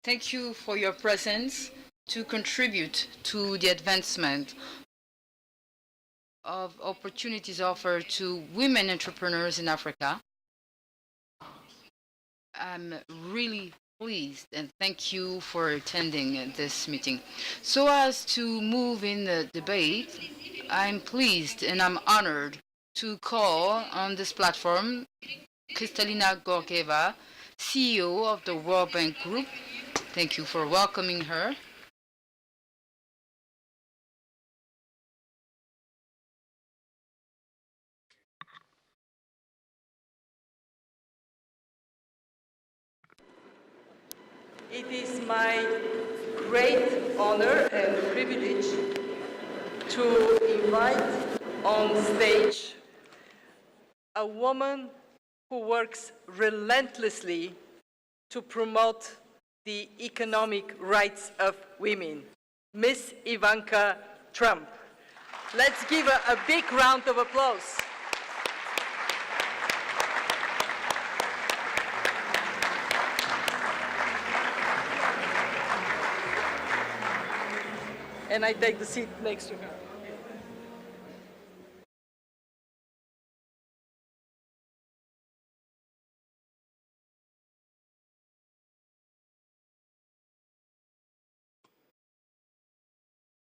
Thank you for your presence to contribute to the advancement of opportunities offered to women entrepreneurs in Africa. I'm really pleased and thank you for attending this meeting. So as to move in the debate, I'm pleased and I'm honored to call on this platform Kristalina Georgieva, CEO of the World Bank Group. Thank you for welcoming her. It is my great honor and privilege to invite on stage a woman who works relentlessly to promote the economic rights of women, Miss Ivanka Trump. Let's give her a big round of applause. And I take the seat next to her.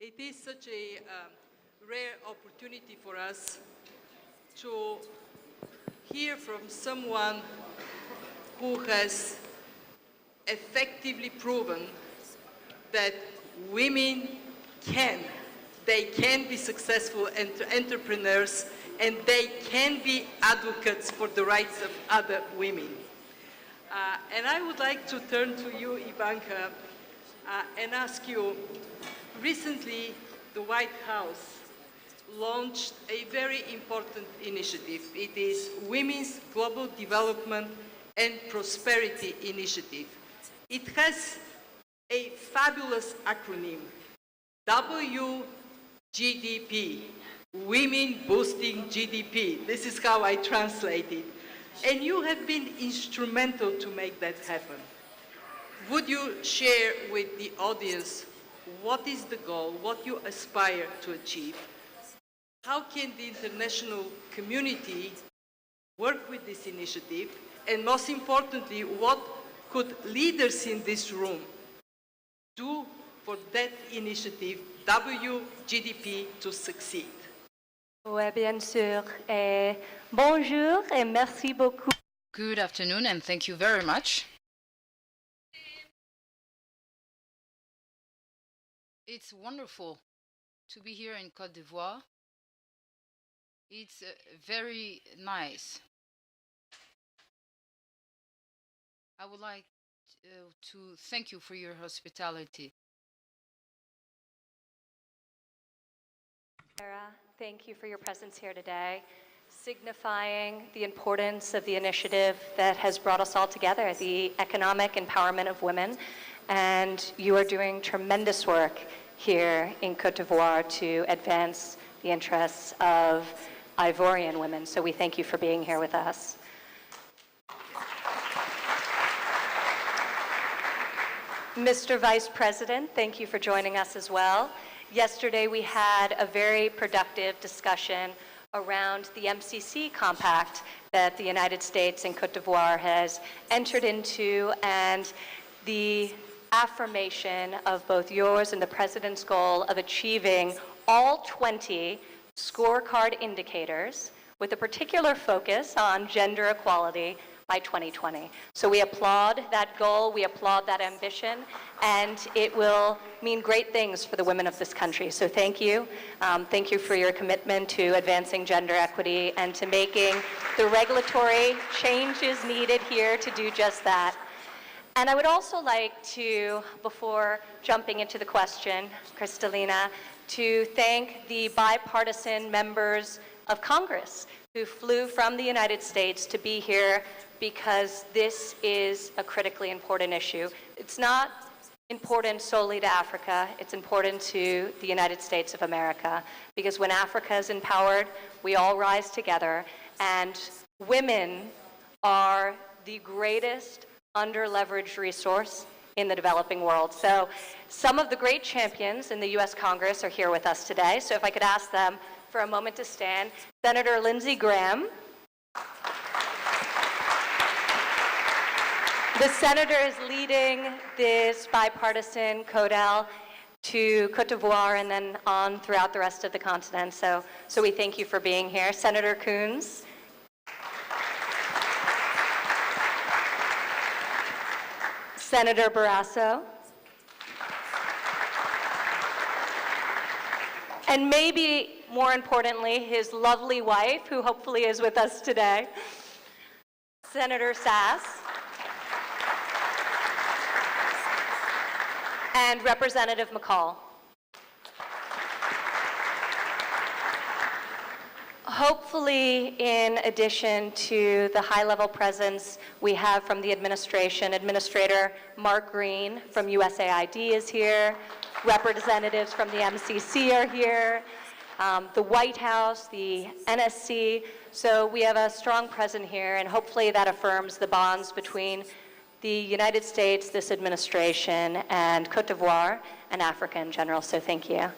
It is such a rare opportunity for us to hear from someone who has effectively proven that women they can be successful entrepreneurs and they can be advocates for the rights of other women. And I would like to turn to you, Ivanka, and ask you, recently the White House launched a very important initiative. It is Women's Global Development and Prosperity Initiative. It has a fabulous acronym, WGDP, Women Boosting GDP. This is how I translate it. And you have been instrumental to make that happen. Would you share with the audience what is the goal, what you aspire to achieve? How can the international community work with this initiative? And most importantly, what could leaders in this room do for that initiative, WGDP, to succeed? Oui, bien sûr. Bonjour et merci beaucoup. Good afternoon and thank you very much. It's wonderful to be here in Côte d'Ivoire. It's very nice. I would like to thank you for your hospitality. Sarah, thank you for your presence here today, signifying the importance of the initiative that has brought us all together, the economic empowerment of women. And you are doing tremendous work here in Côte d'Ivoire to advance the interests of Ivorian women. So we thank you for being here with us. Mr. Vice President, thank you for joining us as well. Yesterday we had a very productive discussion around the MCC compact that the United States and Côte d'Ivoire has entered into, and the affirmation of both yours and the President's goal of achieving all 20 scorecard indicators with a particular focus on gender equality by 2020. So we applaud that goal, we applaud that ambition, and it will mean great things for the women of this country. So thank you. Thank you for your commitment to advancing gender equity and to making the regulatory changes needed here to do just that. And I would also like to, before jumping into the question, Kristalina, to thank the bipartisan members of Congress who flew from the United States to be here, because this is a critically important issue. It's not important solely to Africa, it's important to the United States of America, because when Africa is empowered, we all rise together, and women are the greatest under-leveraged resource in the developing world. So some of the great champions in the U.S. Congress are here with us today. So if I could ask them for a moment to stand. Senator Lindsey Graham. The senator is leading this bipartisan CODEL to Cote d'Ivoire and then on throughout the rest of the continent. So we thank you for being here. Senator Coons. Senator Barrasso. And maybe more importantly, his lovely wife, who hopefully is with us today, Senator Sass. And Representative McCall. Hopefully, in addition to the high-level presence we have from the administration, Administrator Mark Green from USAID is here, representatives from the MCC are here, the White House, the NSC. So we have a strong presence here, and hopefully that affirms the bonds between the United States, this administration, and Cote d'Ivoire, and Africa in general. So thank you.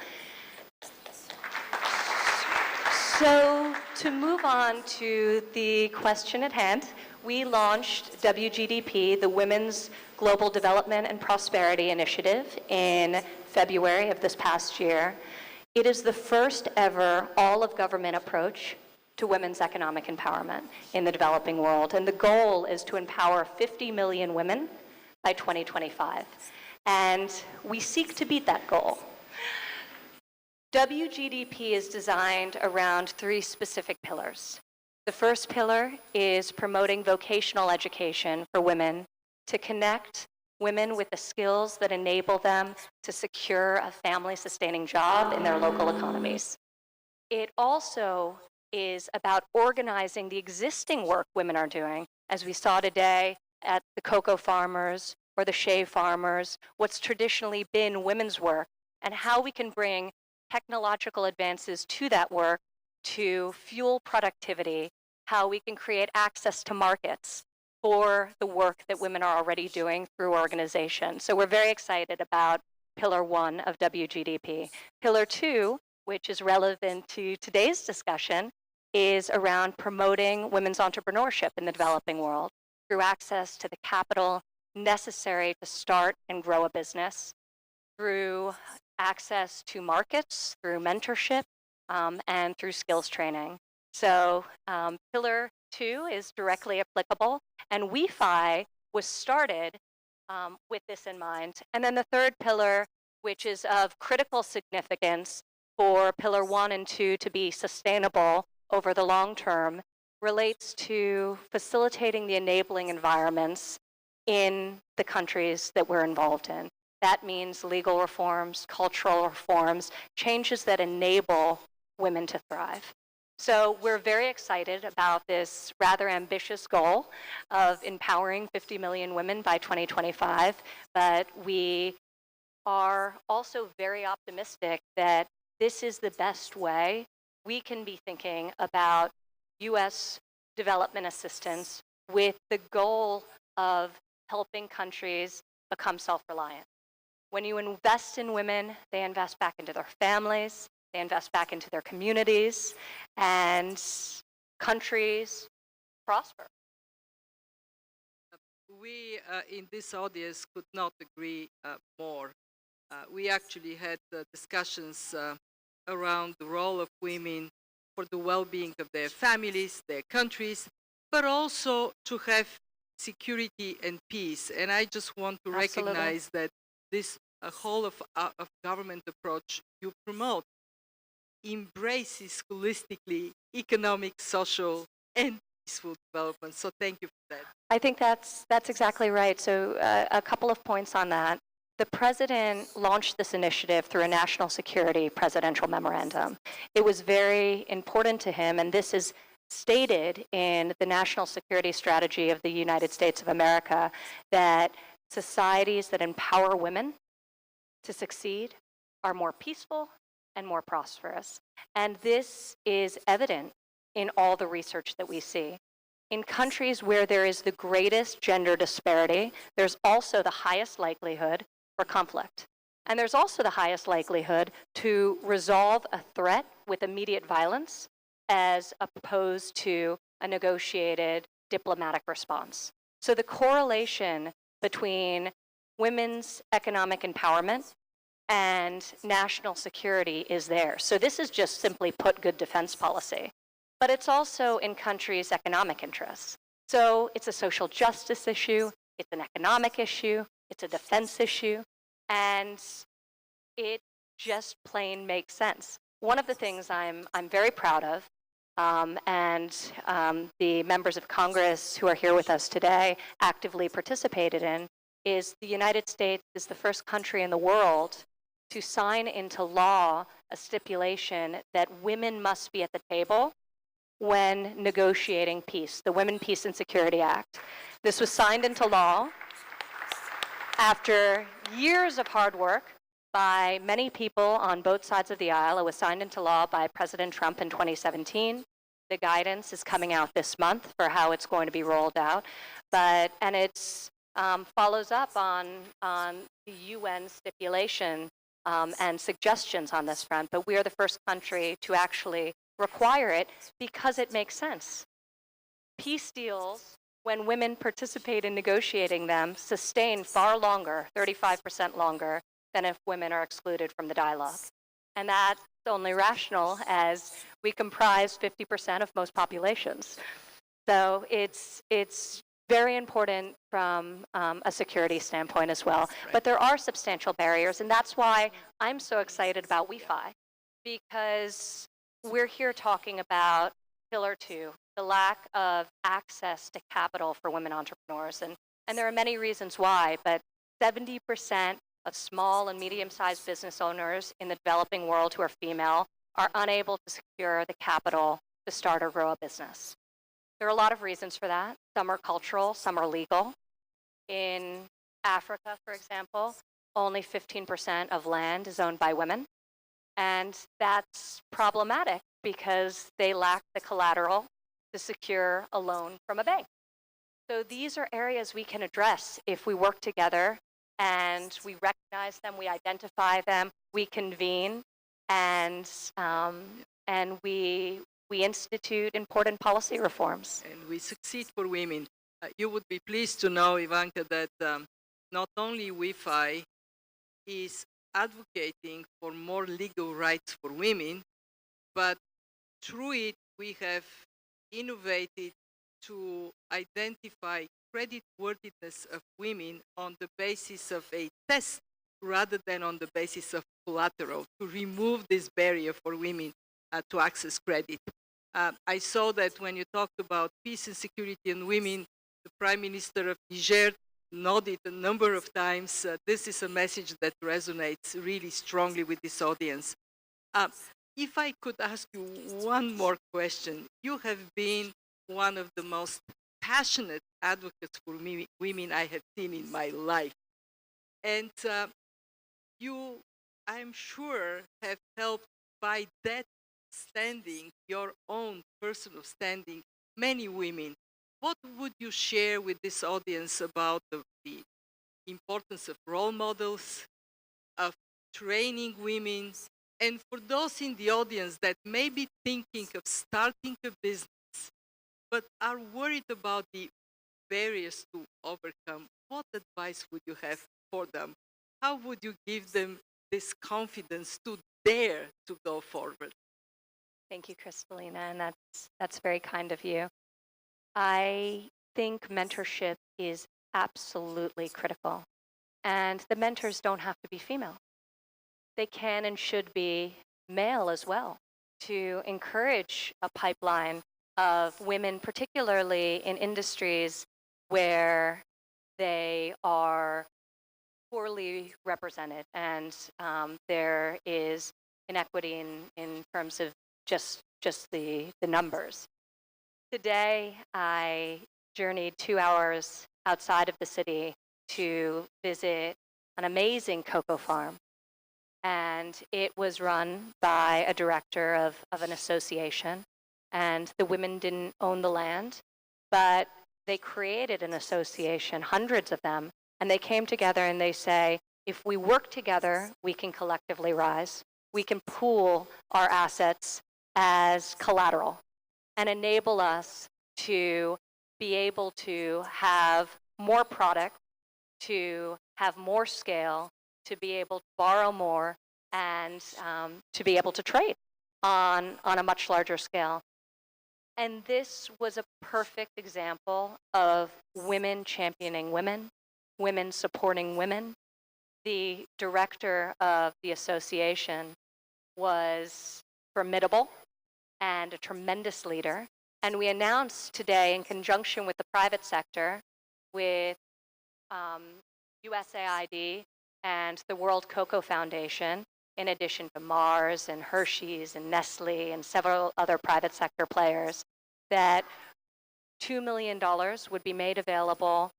So to move on to the question at hand, we launched WGDP, the Women's Global Development and Prosperity Initiative, in February of this past year. It is the first ever all-of-government approach to women's economic empowerment in the developing world. And the goal is to empower 50 million women by 2025. And we seek to beat that goal. WGDP is designed around 3 specific pillars. The first pillar is promoting vocational education for women to connect women with the skills that enable them to secure a family-sustaining job in their local economies. It also is about organizing the existing work women are doing, as we saw today at the cocoa farmers or the shea farmers, what's traditionally been women's work, and how we can bring technological advances to that work to fuel productivity, how we can create access to markets for the work that women are already doing through organizations. So we're very excited about Pillar 1 of WGDP. Pillar 2, which is relevant to today's discussion, is around promoting women's entrepreneurship in the developing world through access to the capital necessary to start and grow a business, through access to markets, through mentorship, and through skills training. So Pillar 2 is directly applicable, and WeFi was started with this in mind. And then the third pillar, which is of critical significance for Pillar 1 and 2 to be sustainable over the long term, relates to facilitating the enabling environments in the countries that we're involved in. That means legal reforms, cultural reforms, changes that enable women to thrive. So we're very excited about this rather ambitious goal of empowering 50 million women by 2025, but we are also very optimistic that this is the best way we can be thinking about U.S. development assistance with the goal of helping countries become self-reliant. When you invest in women, they invest back into their families, they invest back into their communities, and countries prosper. We in this audience could not agree more. We actually had discussions around the role of women for the well-being of their families, their countries, but also to have security and peace. And I just want to Absolutely. recognize that this whole of government approach you promote embraces holistically economic, social, and peaceful development. So thank you for that. I think that's exactly right. So a couple of points on that. The president launched this initiative through a national security presidential memorandum. It was very important to him, and this is stated in the national security strategy of the United States of America, that societies that empower women to succeed are more peaceful and more prosperous. And this is evident in all the research that we see. in countries where there is the greatest gender disparity, there's also the highest likelihood for conflict. And there's also the highest likelihood to resolve a threat with immediate violence as opposed to a negotiated diplomatic response. So the correlation between women's economic empowerment and national security is there. So this is just simply put good defense policy, but it's also in countries' economic interests. So it's a social justice issue, it's an economic issue, it's a defense issue, and it just plain makes sense. One of the things I'm very proud of, and the members of Congress who are here with us today actively participated in, is the United States is the first country in the world to sign into law a stipulation that women must be at the table when negotiating peace, the Women, Peace, and Security Act. This was signed into law after years of hard work by many people on both sides of the aisle. It was signed into law by President Trump in 2017. The guidance is coming out this month for how it's going to be rolled out, and it's follows up on the UN stipulation and suggestions on this front, but we are the first country to actually require it because it makes sense. Peace deals, when women participate in negotiating them, sustain far longer, 35% longer, than if women are excluded from the dialogue. And that's only rational as we comprise 50% of most populations. So it's very important from a security standpoint as well. Right. But there are substantial barriers, and that's why I'm so excited about WeFi, because we're here talking about Pillar 2, the lack of access to capital for women entrepreneurs. And there are many reasons why, but 70% of small and medium-sized business owners in the developing world who are female are unable to secure the capital to start or grow a business. There are a lot of reasons for that. Some are cultural, some are legal. In Africa, for example, only 15% of land is owned by women. And that's problematic because they lack the collateral to secure a loan from a bank. So these are areas we can address if we work together and we recognize them, we identify them, we convene, and we institute important policy reforms. And we succeed for women. You would be pleased to know, Ivanka, that not only WeFi is advocating for more legal rights for women, but through it we have innovated to identify creditworthiness of women on the basis of a test rather than on the basis of collateral, to remove this barrier for women to access credit. I saw that when you talked about peace and security and women, the Prime Minister of Niger nodded a number of times. This is a message that resonates really strongly with this audience. If I could ask you one more question, you have been one of the most passionate advocates for women I have seen in my life. And you, I'm sure, have helped by that standing, your own personal standing, many women. What would you share with this audience about the importance of role models, of training women, and for those in the audience that may be thinking of starting a business, but are worried about the barriers to overcome, what advice would you have for them? How would you give them this confidence to dare to go forward? Thank you, Kristalina, and that's very kind of you. I think mentorship is absolutely critical, and the mentors don't have to be female. They can and should be male as well, to encourage a pipeline of women, particularly in industries where they are poorly represented and there is inequity in terms of just the numbers. Today, I journeyed 2 hours outside of the city to visit an amazing cocoa farm. And it was run by a director of an association. And the women didn't own the land. but they created an association, hundreds of them, and they came together and they say, if we work together, we can collectively rise. We can pool our assets as collateral and enable us to be able to have more product, to have more scale, to be able to borrow more, and to be able to trade on a much larger scale. And this was a perfect example of women championing women, women supporting women. The director of the association was formidable and a tremendous leader. And we announced today, in conjunction with the private sector, with USAID and the World Cocoa Foundation, in addition to Mars and Hershey's and Nestle and several other private sector players, that $2 million would be made available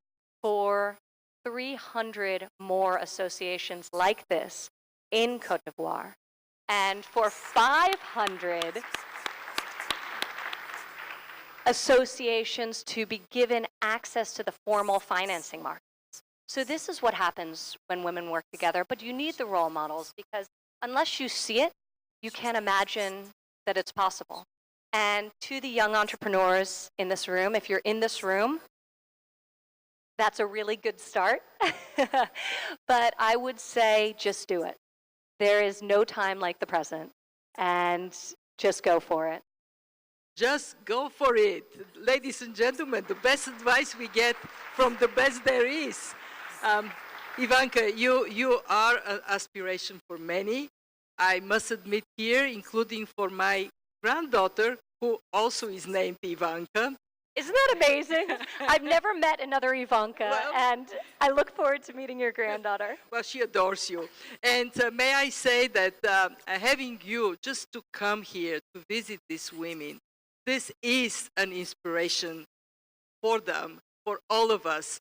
for 300 more associations like this in Cote d'Ivoire, and for 500 associations to be given access to the formal financing markets. So this is what happens when women work together, but you need the role models, because unless you see it, you can't imagine that it's possible. And to the young entrepreneurs in this room, if you're in this room, that's a really good start. But I would say just do it. There is no time like the present, and just go for it. Just go for it. Ladies and gentlemen, the best advice we get from the best there is. Ivanka, you are an aspiration for many. I must admit here, including for my granddaughter, who also is named Ivanka. Isn't that amazing? I've never met another Ivanka, and I look forward to meeting your granddaughter. Well, she adores you. And may I say that having you just to come here to visit these women, this is an inspiration for them, for all of us.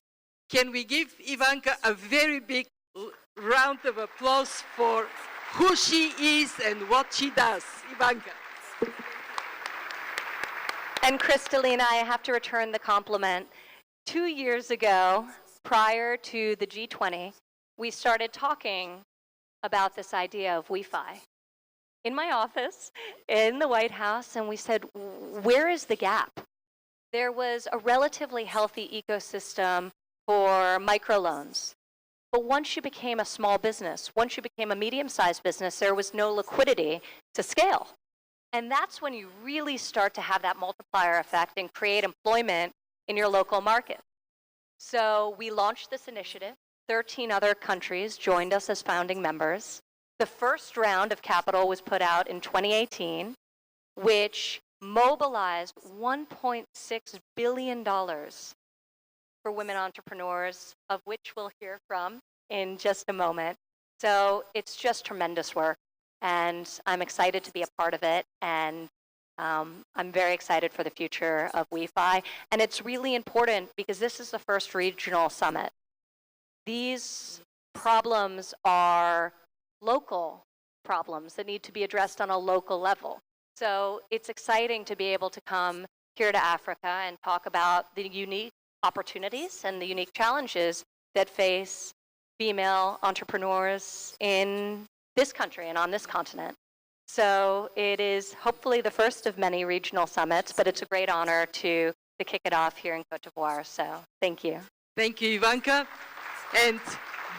Can we give Ivanka a very big round of applause for who she is and what she does? Ivanka. And Kristalina, I have to return the compliment. 2 years ago, prior to the G20, we started talking about this idea of Wi-Fi in my office in the White House, and we said, where is the gap? There was a relatively healthy ecosystem for microloans. But once you became a small business, once you became a medium-sized business, there was no liquidity to scale. And that's when you really start to have that multiplier effect and create employment in your local market. So we launched this initiative. 13 other countries joined us as founding members. The first round of capital was put out in 2018, which mobilized $1.6 billion for women entrepreneurs, of which we'll hear from in just a moment. So it's just tremendous work, and I'm excited to be a part of it, and I'm very excited for the future of Wi-Fi. And it's really important because this is the first regional summit. These problems are local problems that need to be addressed on a local level. So it's exciting to be able to come here to Africa and talk about the unique opportunities and the unique challenges that face female entrepreneurs in this country and on this continent. So it is hopefully the first of many regional summits, but it's a great honor to kick it off here in Cote d'Ivoire. So thank you. Thank you, Ivanka. And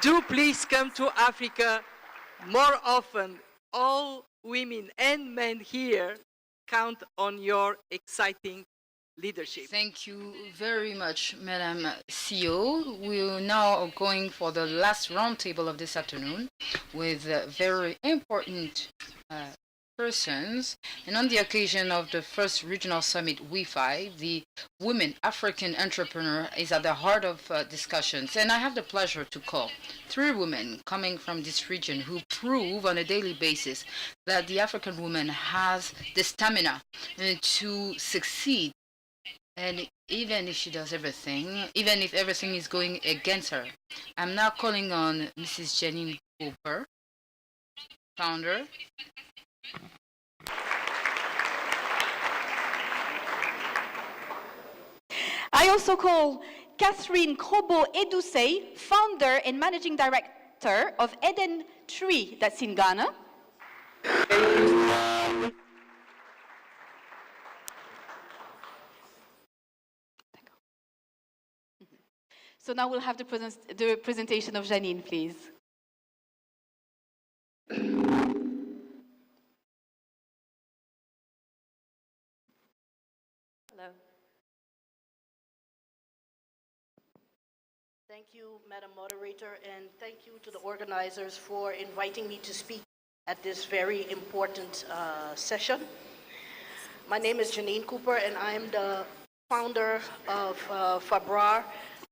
do please come to Africa more often. All women and men here count on your exciting leadership. Thank you very much, Madam CEO. We're now going for the last roundtable of this afternoon with very important persons. And on the occasion of the first regional summit Wi-Fi, the women African entrepreneur is at the heart of discussions. And I have the pleasure to call 3 women coming from this region who prove on a daily basis that the African woman has the stamina to succeed. And even if she does everything, even if everything is going against her, I'm now calling on Mrs. Janine Cooper, founder. I also call Catherine Krobo-Edusei, founder and managing director of Eden Tree, that's in Ghana. So now we'll have the presentation of Janine, please. Hello. Thank you, Madam Moderator, and thank you to the organizers for inviting me to speak at this very important session. My name is Janine Cooper, and I'm the founder of Fabrar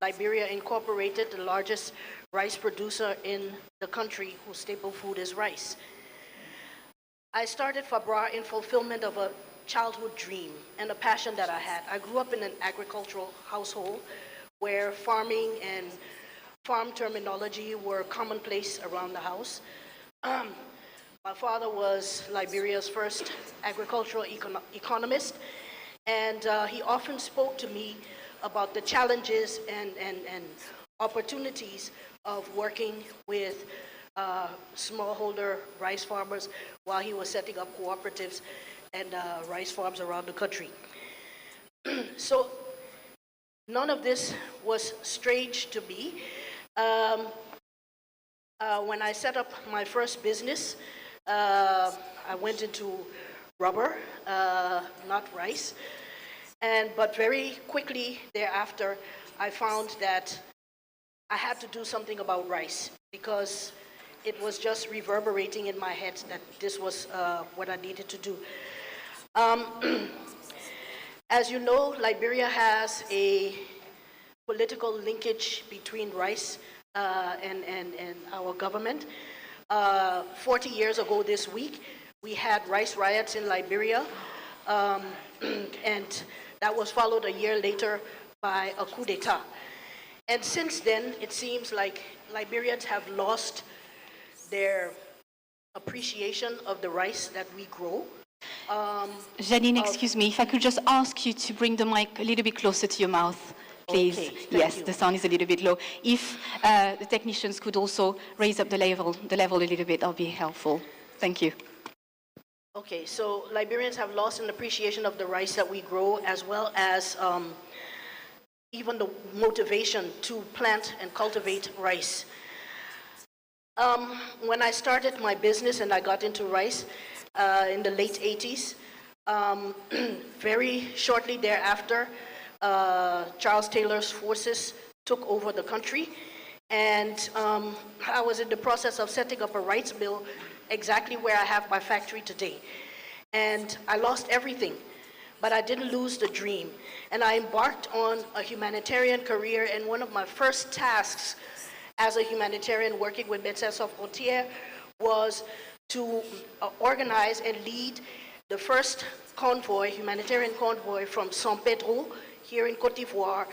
Liberia Incorporated, the largest rice producer in the country whose staple food is rice. I started Fabrar in fulfillment of a childhood dream and a passion that I had. I grew up in an agricultural household where farming and farm terminology were commonplace around the house. My father was Liberia's first agricultural economist, and he often spoke to me about the challenges and opportunities of working with smallholder rice farmers while he was setting up cooperatives and rice farms around the country. So none of this was strange to me. When I set up my first business, I went into rubber, not rice. But very quickly thereafter, I found that I had to do something about rice because it was just reverberating in my head that this was what I needed to do. As you know, Liberia has a political linkage between rice and our government. 40 years ago this week, we had rice riots in Liberia, and that was followed a year later by a coup d'etat. And since then, it seems like Liberians have lost their appreciation of the rice that we grow. Janine, excuse me, if I could just ask you to bring the mic a little bit closer to your mouth, please. Okay, yes, you. The sound is a little bit low. If the technicians could also raise up the level a little bit, that would be helpful. Thank you. Okay, so Liberians have lost an appreciation of the rice that we grow, as well as even the motivation to plant and cultivate rice. When I started my business and I got into rice in the late 80s, very shortly thereafter, Charles Taylor's forces took over the country, and I was in the process of setting up a rice mill exactly where I have my factory today. And I lost everything, but I didn't lose the dream. And I embarked on a humanitarian career, and one of my first tasks as a humanitarian working with Médecins Sans Frontières was to organize and lead the first convoy, humanitarian convoy from San Pedro, here in Côte d'Ivoire,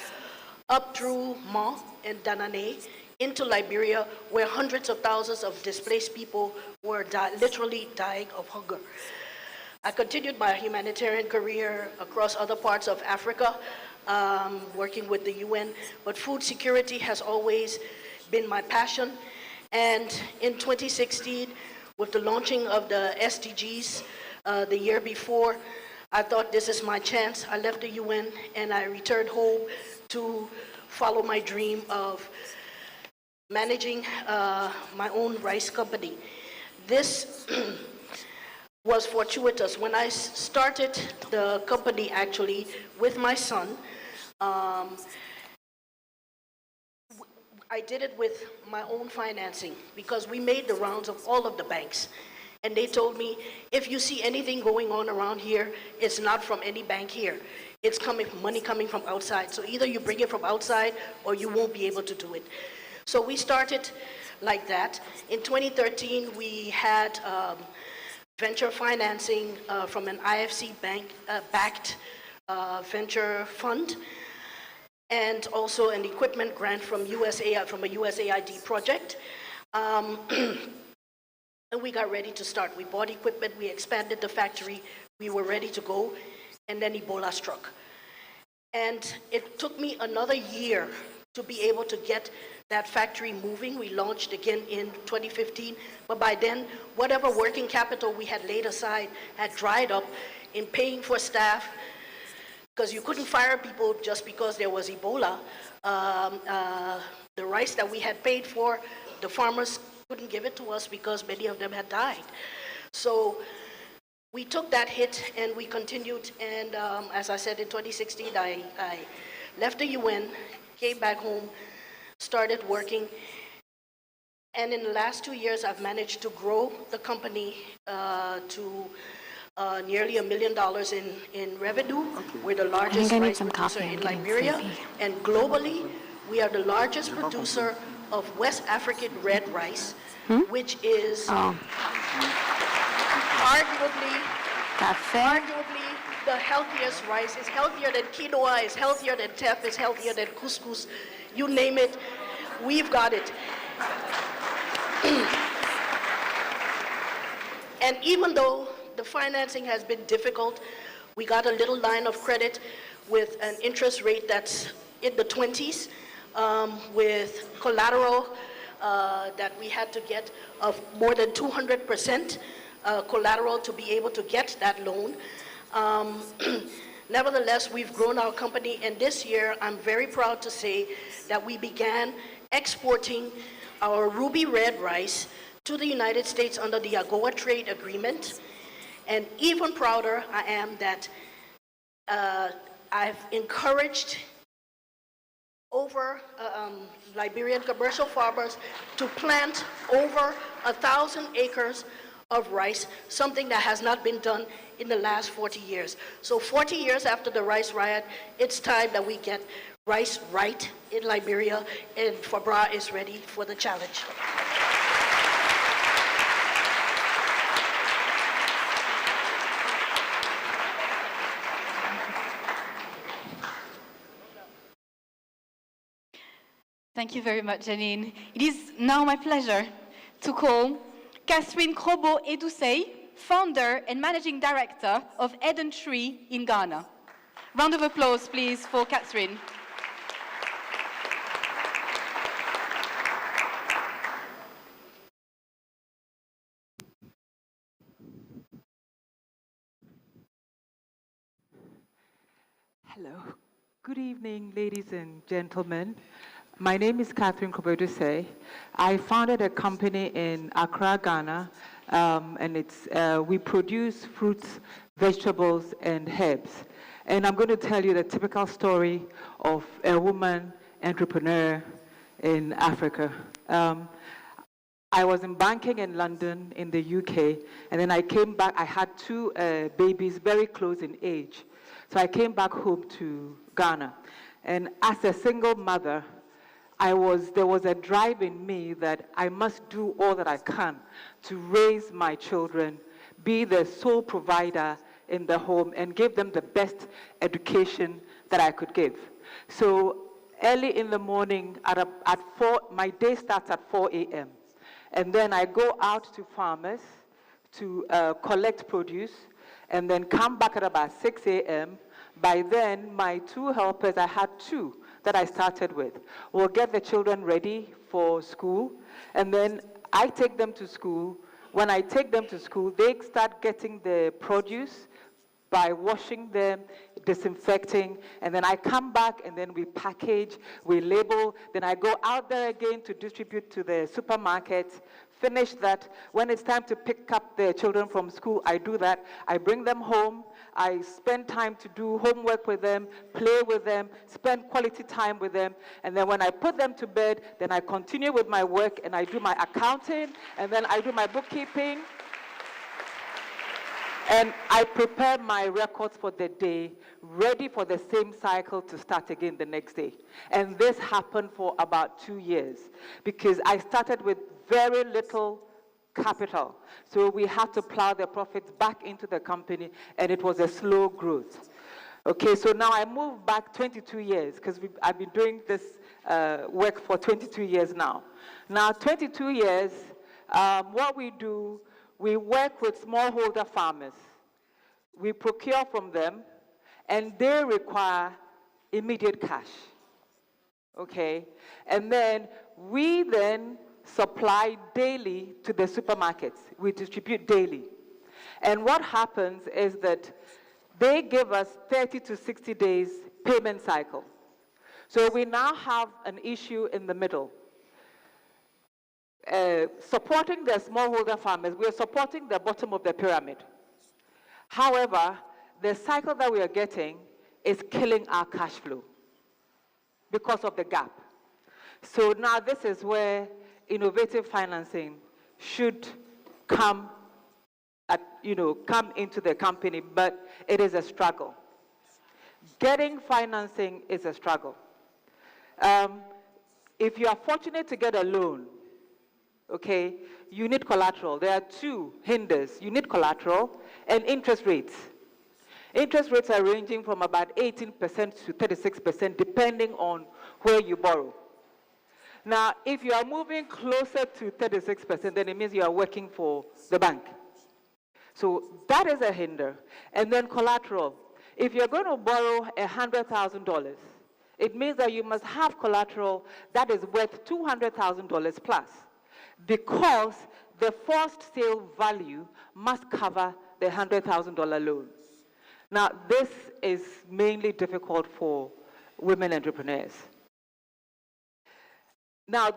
up through Mans and Danane, into Liberia, where hundreds of thousands of displaced people were literally dying of hunger. I continued my humanitarian career across other parts of Africa, working with the UN, but food security has always been my passion. And in 2016, with the launching of the SDGs the year before, I thought this is my chance. I left the UN and I returned home to follow my dream of managing my own rice company. This was fortuitous. When I started the company, actually, with my son, I did it with my own financing because we made the rounds of all of the banks. And they told me, if you see anything going on around here, it's not from any bank here. It's money coming from outside. So either you bring it from outside or you won't be able to do it. So we started like that. In 2013, we had venture financing from an IFC bank backed venture fund, and also an equipment grant from a USAID project. And we got ready to start. We bought equipment, we expanded the factory, we were ready to go, and then Ebola struck. And it took me another year to be able to get that factory moving. We launched again in 2015, but by then, whatever working capital we had laid aside had dried up in paying for staff, because you couldn't fire people just because there was Ebola. The rice that we had paid for, the farmers couldn't give it to us because many of them had died. So we took that hit and we continued, and as I said, in 2016, I left the UN, came back home, started working, and in the last 2 years, I've managed to grow the company to nearly $1 million in revenue. We're the largest rice producer in Liberia, and globally, we are the largest producer of West African red rice, which is arguably the healthiest rice. It's healthier than quinoa, it's healthier than teff, it's healthier than couscous. You name it, we've got it. And even though the financing has been difficult, we got a little line of credit with an interest rate that's in the 20s, with collateral that we had to get of more than 200% collateral to be able to get that loan. Nevertheless, we've grown our company, and this year I'm very proud to say that we began exporting our ruby red rice to the United States under the AGOA trade agreement. And even prouder I am that I've encouraged over Liberian commercial farmers to plant over 1,000 acres of rice, something that has not been done in the last 40 years. So 40 years after the rice riot, it's time that we get rice right in Liberia, and Fabra is ready for the challenge. Thank you very much, Janine. It is now my pleasure to call Catherine Krobo-Edusei, founder and managing director of Eden Tree in Ghana. Round of applause, please, for Catherine. Hello. Good evening, ladies and gentlemen. My name is Catherine Krobo-Edusei. I founded a company in Accra, Ghana, and we produce fruits, vegetables, and herbs. And I'm going to tell you the typical story of a woman entrepreneur in Africa. I was in banking in London, in the UK, and then I came back. I had two babies very close in age. So I came back home to Ghana. And as a single mother, there was a drive in me that I must do all that I can to raise my children, be the sole provider in the home, and give them the best education that I could give. So early in the morning, at 4, my day starts at 4 a.m. And then I go out to farmers to collect produce, and then come back at about 6 a.m. By then, my two helpers, I had two that I started with, will get the children ready for school, and then I take them to school. When I take them to school, they start getting the produce by washing them, disinfecting, and then I come back and then we package, we label, then I go out there again to distribute to the supermarkets, finish that. When it's time to pick up the children from school, I do that. I bring them home, I spend time to do homework with them, play with them, spend quality time with them, and then when I put them to bed, then I continue with my work and I do my accounting, and then I do my bookkeeping, and I prepare my records for the day, ready for the same cycle to start again the next day. And this happened for about 2 years, because I started with very little capital. So we had to plow the profits back into the company, and it was a slow growth. Okay, so now I moved back 22 years, because I've been doing this work for 22 years now. Now, 22 years, what we do, we work with smallholder farmers. We procure from them, and they require immediate cash. Okay? And then we then supply daily to the supermarkets. We distribute daily. And what happens is that they give us 30 to 60 days payment cycle. So we now have an issue in the middle. Supporting the smallholder farmers, we are supporting the bottom of the pyramid. However, the cycle that we are getting is killing our cash flow because of the gap. So now this is where innovative financing should come into the company, but it is a struggle. Getting financing is a struggle. If you are fortunate to get a loan, okay, you need collateral. There are two hinders. You need collateral and interest rates. Interest rates are ranging from about 18% to 36%, depending on where you borrow. Now, if you are moving closer to 36%, then it means you are working for the bank. So that is a hinder. And then collateral. If you're going to borrow $100,000, it means that you must have collateral that is worth $200,000 plus, because the forced sale value must cover the $100,000 loan. Now, this is mainly difficult for women entrepreneurs. Now,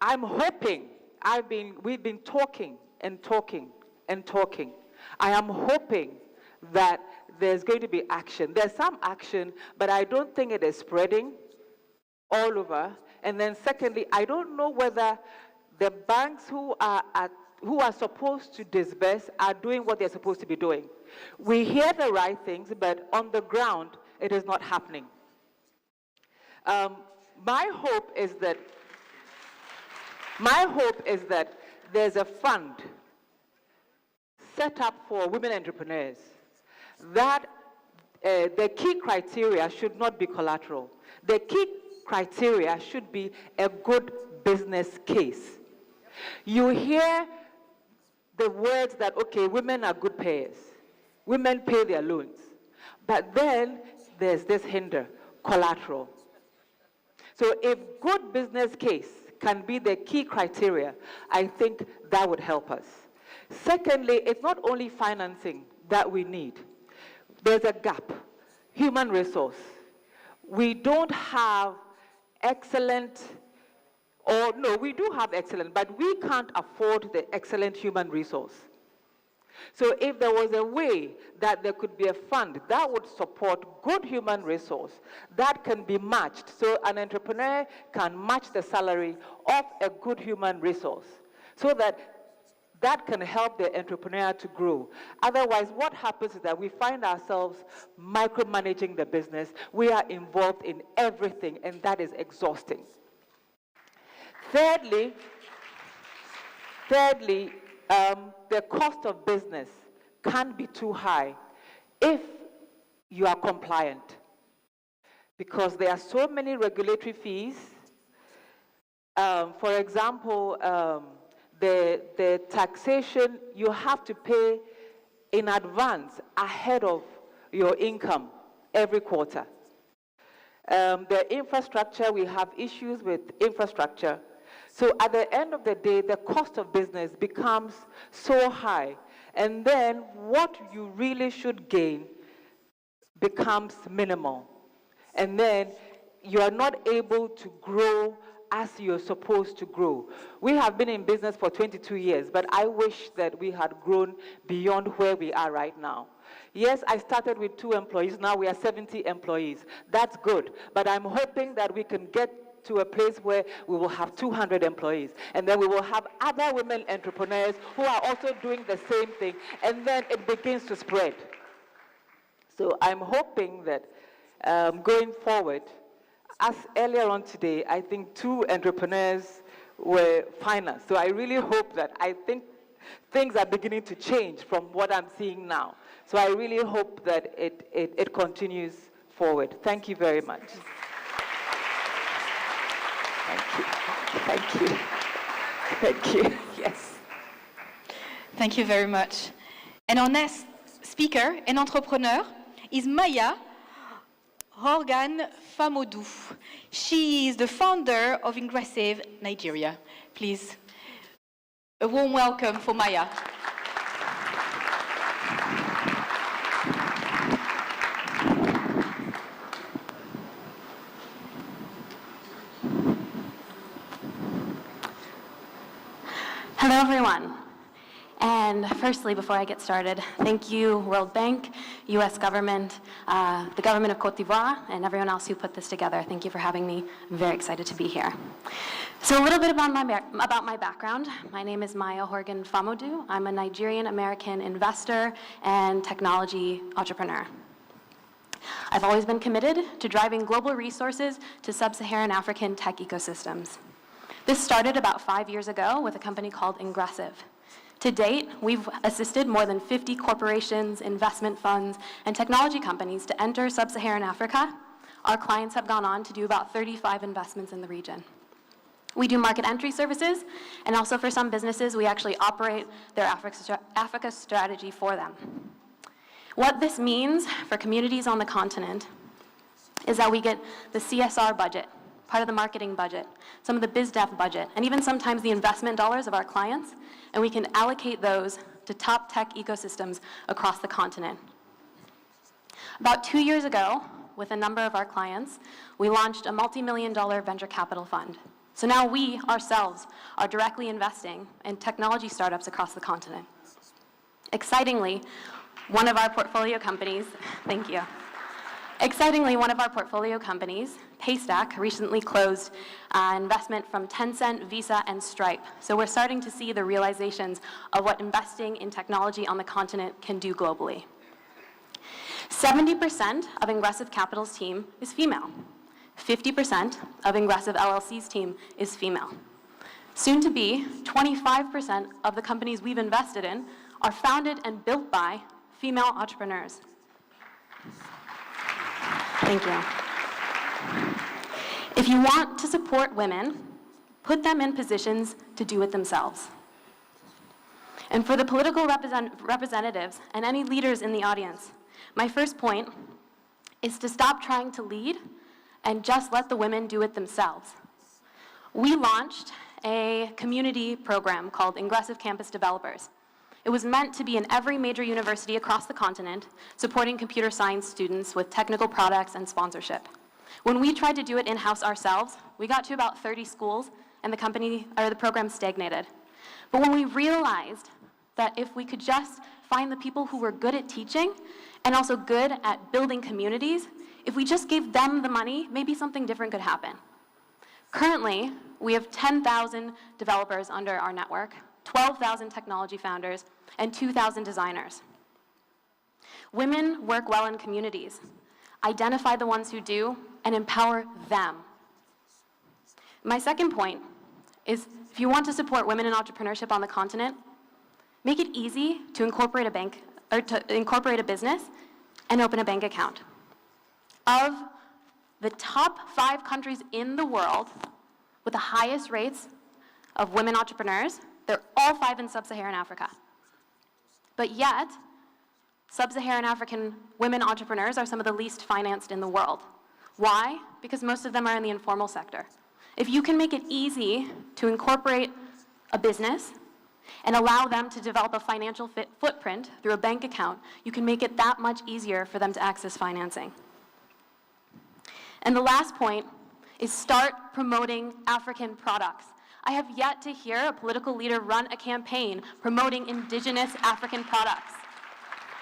I'm hoping, we've been talking and talking and talking. I am hoping that there's going to be action. There's some action, but I don't think it is spreading all over. And then secondly, I don't know whether the banks who are supposed to disburse are doing what they're supposed to be doing. We hear the right things, but on the ground, it is not happening. My hope is that there's a fund set up for women entrepreneurs that the key criteria should not be collateral. The key criteria should be a good business case. You hear the words that, okay, women are good payers. Women pay their loans. But then there's this hinder, collateral. So if good business case can be the key criteria, I think that would help us. Secondly, it's not only financing that we need. There's a gap, human resource. We don't have excellent, or no, we do have excellent, but we can't afford the excellent human resource. So if there was a way that there could be a fund that would support good human resource that can be matched, so an entrepreneur can match the salary of a good human resource, so that can help the entrepreneur to grow. Otherwise, what happens is that we find ourselves micromanaging the business. We are involved in everything, and that is exhausting. Thirdly, the cost of business can't be too high if you are compliant, because there are so many regulatory fees. For example, the taxation you have to pay in advance ahead of your income every quarter. The infrastructure, we have issues with infrastructure. So at the end of the day, the cost of business becomes so high. And then what you really should gain becomes minimal. And then you are not able to grow as you're supposed to grow. We have been in business for 22 years, but I wish that we had grown beyond where we are right now. Yes, I started with 2 employees, now we are 70 employees. That's good, but I'm hoping that we can get to a place where we will have 200 employees, and then we will have other women entrepreneurs who are also doing the same thing, and then it begins to spread. So I'm hoping that going forward, as earlier on today, I think 2 entrepreneurs were financed. So I really hope that, I think things are beginning to change from what I'm seeing now. So I really hope that it continues forward. Thank you very much. Thank you. Thank you. Yes. Thank you very much. And our next speaker and entrepreneur is Maya Morgan Famodou. She is the founder of Organisé Nigeria. Please, a warm welcome for Maya. Hello, everyone. And firstly, before I get started, thank you, World Bank, US government, the government of Cote d'Ivoire, and everyone else who put this together. Thank you for having me. I'm very excited to be here. So a little bit about my background. My name is Maya Horgan Famodou. I'm a Nigerian-American investor and technology entrepreneur. I've always been committed to driving global resources to sub-Saharan African tech ecosystems. This started about 5 years ago with a company called Ingressive. To date, we've assisted more than 50 corporations, investment funds, and technology companies to enter sub-Saharan Africa. Our clients have gone on to do about 35 investments in the region. We do market entry services, and also for some businesses, we actually operate their Africa strategy for them. What this means for communities on the continent is that we get the CSR budget, part of the marketing budget, some of the biz dev budget, and even sometimes the investment dollars of our clients, and we can allocate those to top tech ecosystems across the continent. About 2 years ago, with a number of our clients, we launched a multi-million-dollar venture capital fund. So now we, ourselves, are directly investing in technology startups across the continent. Excitingly, one of our portfolio companies, thank you. Excitingly, one of our portfolio companies, Paystack, recently closed investment from Tencent, Visa, and Stripe. So we're starting to see the realizations of what investing in technology on the continent can do globally. 70% of Ingressive Capital's team is female. 50% of Ingressive LLC's team is female. Soon to be, 25% of the companies we've invested in are founded and built by female entrepreneurs. Thank you. If you want to support women, put them in positions to do it themselves. And for the political representatives and any leaders in the audience, my first point is to stop trying to lead and just let the women do it themselves. We launched a community program called Ingressive Campus Developers. It was meant to be in every major university across the continent, supporting computer science students with technical products and sponsorship. When we tried to do it in-house ourselves, we got to about 30 schools, and the program stagnated. But when we realized that if we could just find the people who were good at teaching and also good at building communities, if we just gave them the money, maybe something different could happen. Currently, we have 10,000 developers under our network, 12,000 technology founders, and 2,000 designers. Women work well in communities. Identify the ones who do, and empower them. My second point is, if you want to support women in entrepreneurship on the continent, make it easy to incorporate a business and open a bank account. Of the top 5 countries in the world with the highest rates of women entrepreneurs, they're all 5 in sub-Saharan Africa. But yet, sub-Saharan African women entrepreneurs are some of the least financed in the world. Why? Because most of them are in the informal sector. If you can make it easy to incorporate a business and allow them to develop a financial footprint through a bank account, you can make it that much easier for them to access financing. And the last point is start promoting African products. I have yet to hear a political leader run a campaign promoting indigenous African products.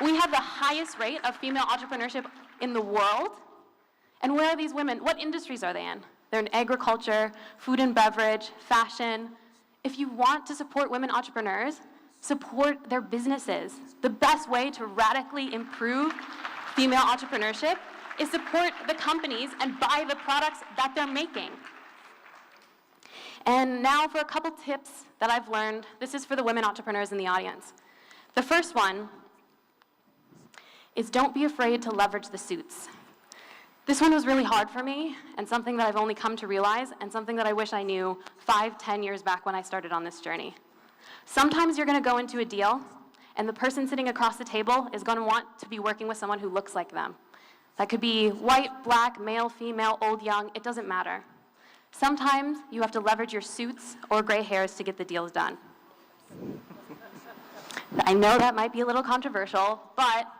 We have the highest rate of female entrepreneurship in the world. And where are these women? What industries are they in? They're in agriculture, food and beverage, fashion. If you want to support women entrepreneurs, support their businesses. The best way to radically improve female entrepreneurship is support the companies and buy the products that they're making. And now for a couple tips that I've learned. This is for the women entrepreneurs in the audience. The first one is don't be afraid to leverage the suits. This one was really hard for me, and something that I've only come to realize, and something that I wish I knew 5, 10 years back when I started on this journey. Sometimes you're going to go into a deal, and the person sitting across the table is going to want to be working with someone who looks like them. That could be white, black, male, female, old, young, it doesn't matter. Sometimes you have to leverage your suits or gray hairs to get the deals done. I know that might be a little controversial, but,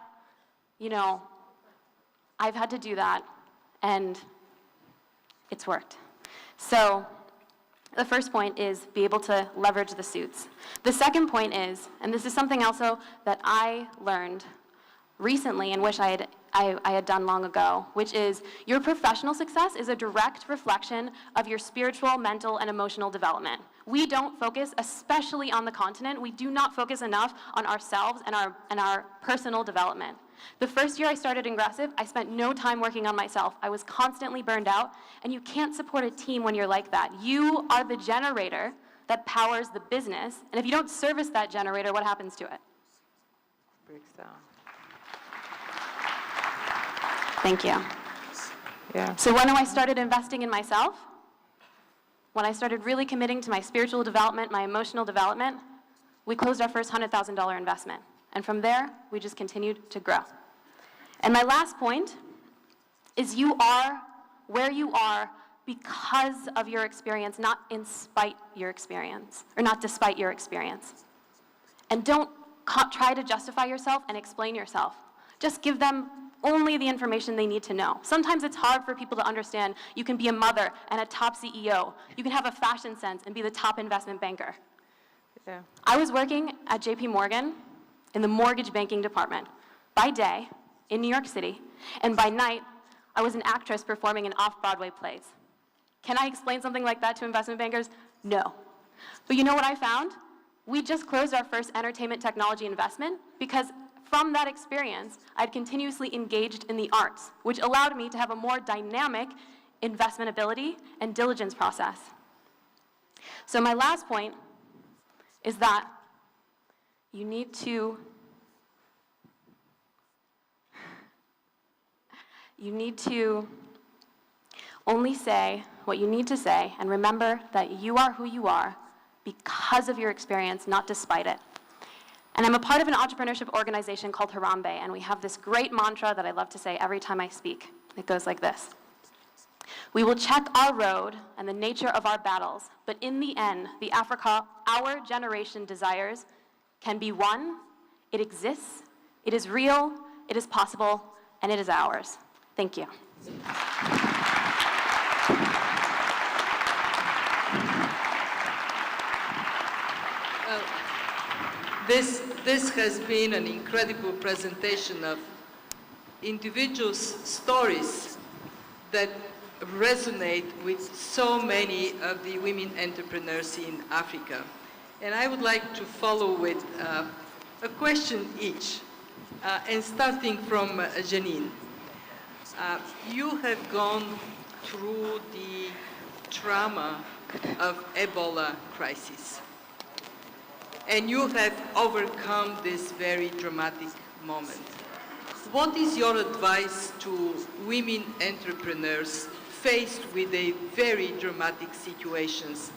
you know, I've had to do that, and it's worked. So the first point is be able to leverage the suits. The second point is, and this is something also that I learned recently and wish I had done long ago, which is your professional success is a direct reflection of your spiritual, mental, and emotional development. We don't focus, especially on the continent, we do not focus enough on ourselves and our personal development. The first year I started Ingressive, I spent no time working on myself. I was constantly burned out, and you can't support a team when you're like that. You are the generator that powers the business, and if you don't service that generator, what happens to it? Breaks down. Thank you. Yeah. So when I started investing in myself, when I started really committing to my spiritual development, my emotional development, we closed our first $100,000 investment. And from there, we just continued to grow. And my last point is you are where you are because of your experience, not in spite your experience, or not despite your experience. And don't try to justify yourself and explain yourself. Just give them only the information they need to know. Sometimes it's hard for people to understand you can be a mother and a top CEO. You can have a fashion sense and be the top investment banker. Yeah. I was working at JP Morgan in the mortgage banking department by day in New York City, and by night, I was an actress performing in off-Broadway plays. Can I explain something like that to investment bankers? No. But you know what I found? We just closed our first entertainment technology investment because from that experience, I'd continuously engaged in the arts, which allowed me to have a more dynamic investment ability and diligence process. So my last point is that you need to only say what you need to say, and remember that you are who you are because of your experience, not despite it. And I'm a part of an entrepreneurship organization called Harambe, and we have this great mantra that I love to say every time I speak. It goes like this. We will check our road and the nature of our battles, but in the end, the Africa our generation desires can be won. It exists, it is real, it is possible, and it is ours. Thank you. This has been an incredible presentation of individuals' stories that resonate with so many of the women entrepreneurs in Africa. And I would like to follow with a question each, and starting from Janine. You have gone through the trauma of Ebola crisis, and you have overcome this very dramatic moment. What is your advice to women entrepreneurs faced with a very dramatic situations?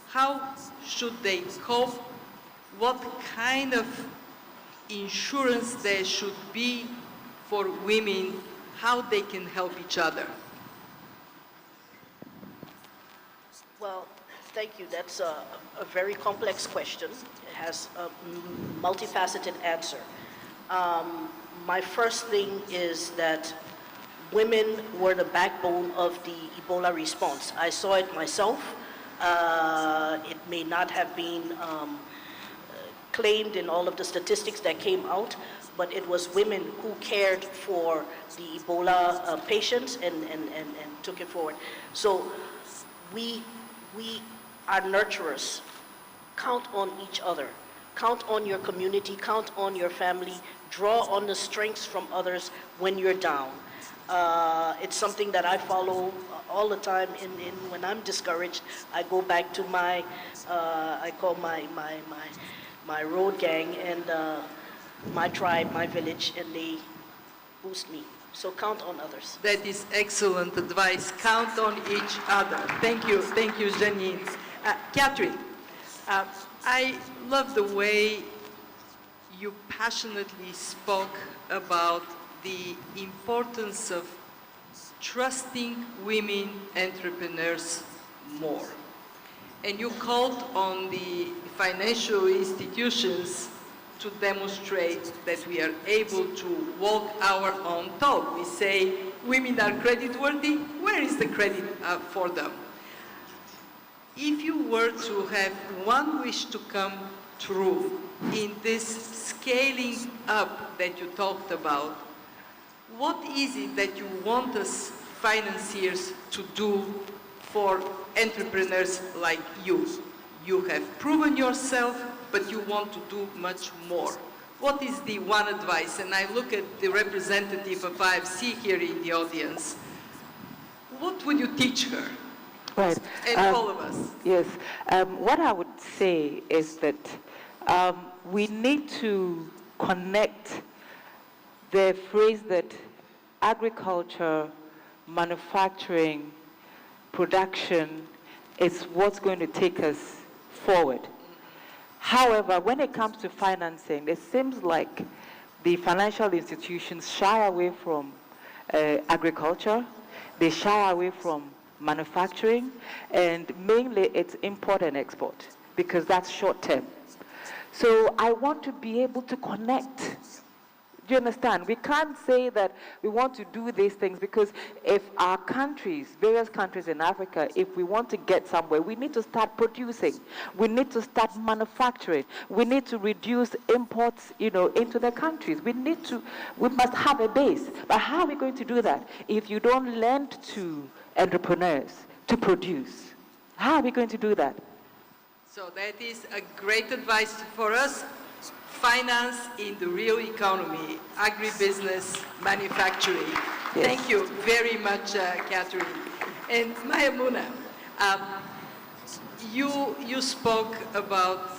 How should they cope? What kind of insurance there should be for women? How they can help each other? Well, thank you. That's a very complex question. It has a multifaceted answer. My first thing is that women were the backbone of the Ebola response. I saw it myself. It may not have been claimed in all of the statistics that came out, but it was women who cared for the Ebola patients and took it forward. So we are nurturers. Count on each other. Count on your community, count on your family, draw on the strengths from others when you're down. It's something that I follow all the time. When I'm discouraged, I go back to my, I call my road gang and my tribe, my village, and they boost me. So count on others. That is excellent advice. Count on each other. Thank you, Janine. Catherine, I love the way you passionately spoke about the importance of trusting women entrepreneurs more. And you called on the financial institutions to demonstrate that we are able to walk our own talk. We say women are creditworthy. Where is the credit for them? If you were to have one wish to come true in this scaling up that you talked about, what is it that you want us financiers to do for entrepreneurs like you? You have proven yourself, but you want to do much more. What is the one advice? And I look at the representative of IFC here in the audience. What would you teach her? Right. And all of us. Yes. What I would say is that we need to connect the phrase that agriculture, manufacturing, production is what's going to take us forward. However, when it comes to financing, it seems like the financial institutions shy away from agriculture, they shy away from manufacturing, and mainly it's import and export, because that's short term. So I want to be able to connect. Do you understand? We can't say that we want to do these things, because if our countries, various countries in Africa, if we want to get somewhere, we need to start producing. We need to start manufacturing. We need to reduce imports, into the countries. We must have a base. But how are we going to do that if you don't lend to entrepreneurs to produce? How are we going to do that? So that is a great advice for us. Finance in the real economy, agribusiness, manufacturing. Yes. Thank you very much, Catherine. And Mayamuna, you spoke about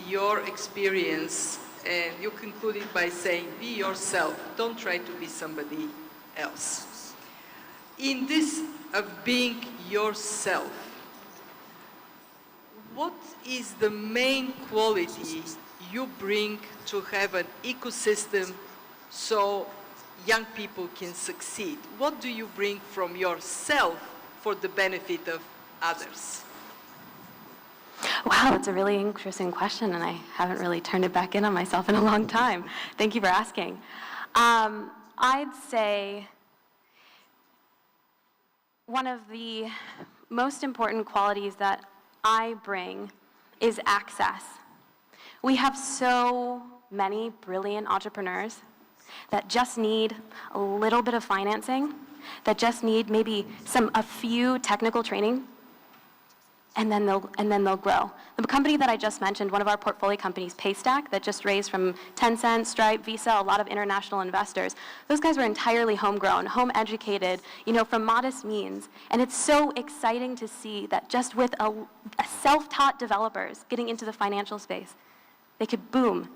your experience, and you concluded by saying, be yourself, don't try to be somebody else. In this of being yourself, what is the main quality you bring to have an ecosystem so young people can succeed? What do you bring from yourself for the benefit of others? Wow, that's a really interesting question, and I haven't really turned it back in on myself in a long time. Thank you for asking. I'd say one of the most important qualities that I bring is access. We have so many brilliant entrepreneurs that just need a little bit of financing, that just need maybe a few technical training, and then they'll grow. The company that I just mentioned, one of our portfolio companies, Paystack, that just raised from Tencent, Stripe, Visa, a lot of international investors. Those guys were entirely homegrown, home educated, from modest means. And it's so exciting to see that just with a self-taught developers getting into the financial space, they could boom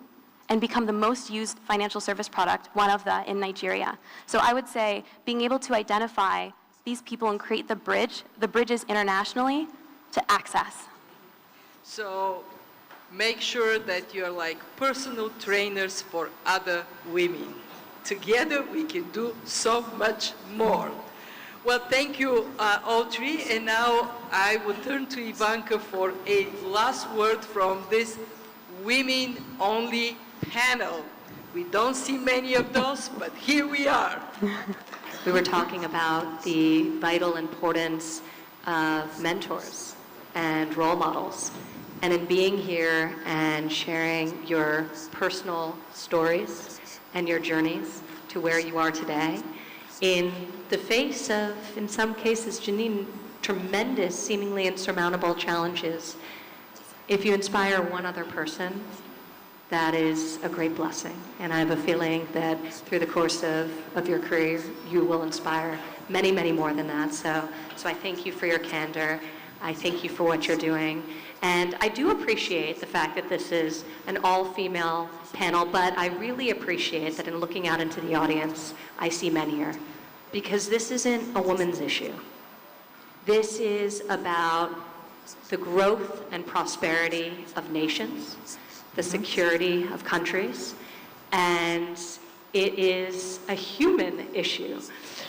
and become the most used financial service product, one of in Nigeria. So I would say being able to identify these people and create the bridges internationally to access. So make sure that you're like personal trainers for other women. Together we can do so much more. Well, thank you, all three. And now I will turn to Ivanka for a last word from this women-only panel. We don't see many of those, but here we are. We were talking about the vital importance of mentors and role models. And in being here and sharing your personal stories and your journeys to where you are today, in the face of, in some cases, Janine, tremendous, seemingly insurmountable challenges, if you inspire one other person, that is a great blessing. And I have a feeling that through the course of your career, you will inspire many, many more than that. So I thank you for your candor. I thank you for what you're doing. And I do appreciate the fact that this is an all-female panel, but I really appreciate that in looking out into the audience, I see men here. Because this isn't a woman's issue. This is about the growth and prosperity of nations, the security of countries, and it is a human issue.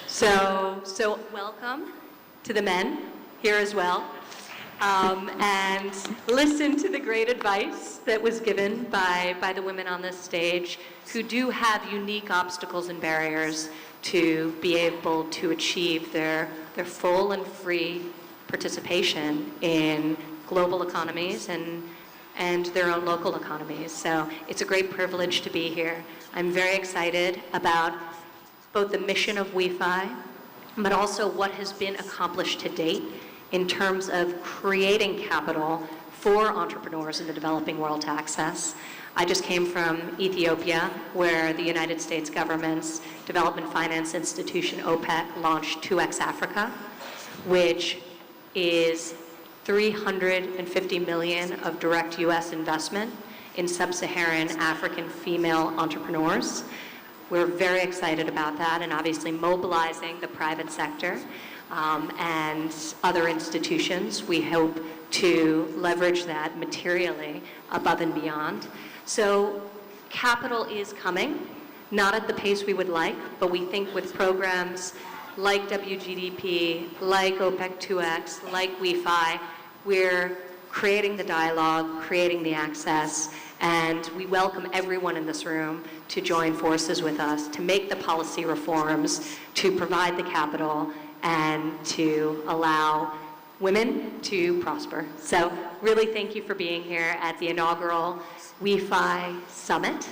So welcome to the men here as well. And listen to the great advice that was given by the women on this stage who do have unique obstacles and barriers to be able to achieve their full and free participation in global economies and their own local economies. So it's a great privilege to be here. I'm very excited about both the mission of WeFi, but also what has been accomplished to date in terms of creating capital for entrepreneurs in the developing world to access. I just came from Ethiopia, where the United States government's development finance institution, OPEC, launched 2X Africa, which is $350 million of direct U.S. investment in sub-Saharan African female entrepreneurs. We're very excited about that, and obviously mobilizing the private sector and other institutions. We hope to leverage that materially above and beyond. So capital is coming, not at the pace we would like, but we think with programs like WGDP, like OPEC 2X, like WeFi, we're creating the dialogue, creating the access, and we welcome everyone in this room to join forces with us to make the policy reforms, to provide the capital, and to allow women to prosper. So really thank you for being here at the inaugural WeFi Summit.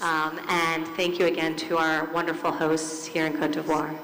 And thank you again to our wonderful hosts here in Côte d'Ivoire.